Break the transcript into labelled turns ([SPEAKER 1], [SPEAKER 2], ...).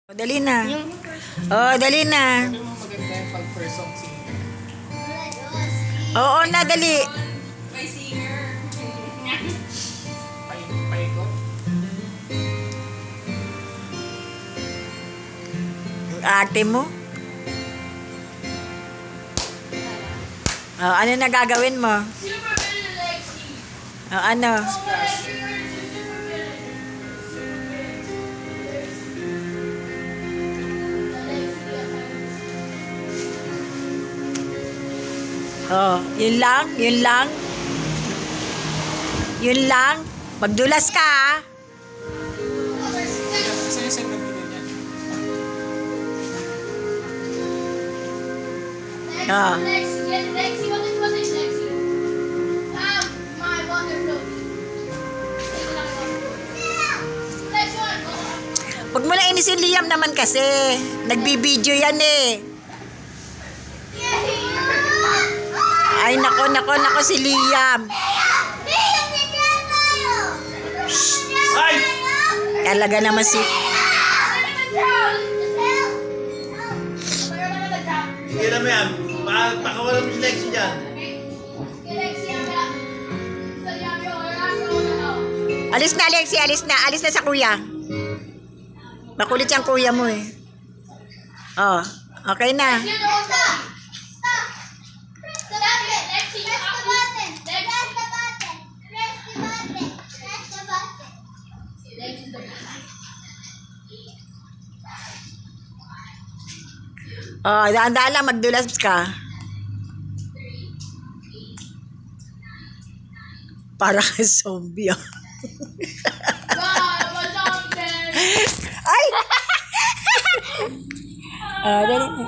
[SPEAKER 1] Dali na. Oh, dali na.
[SPEAKER 2] Sabi mo maganda yung pag first song singer.
[SPEAKER 1] Oo na, dali.
[SPEAKER 3] By singer.
[SPEAKER 2] Paikot.
[SPEAKER 1] Ang arte mo. Oh, ano na gagawin mo? Oh, ano?
[SPEAKER 2] Splash.
[SPEAKER 1] Oh, yun lang, yun lang. Yun lang. Magdulas ka, ha?
[SPEAKER 2] Isa yung segment nila niyan.
[SPEAKER 1] Ah.
[SPEAKER 4] Lexi, what is Lexi? My water float. Next one.
[SPEAKER 1] Huwag mo na inisin Liam naman kasi. Nagbibideo yan eh. Ay, nako si Liam.
[SPEAKER 2] Ay!
[SPEAKER 1] Talaga naman si...
[SPEAKER 5] Sige na mo yan. Pakawala mo si Lexi dyan.
[SPEAKER 1] Alis na, Lexi. Alis na. Alis na sa kuya. Makulit yung kuya mo eh. Oh, okay na. Oh, daan-daan lang. Magdulas ka. Para kang zombie. Oh. Ay! Dali.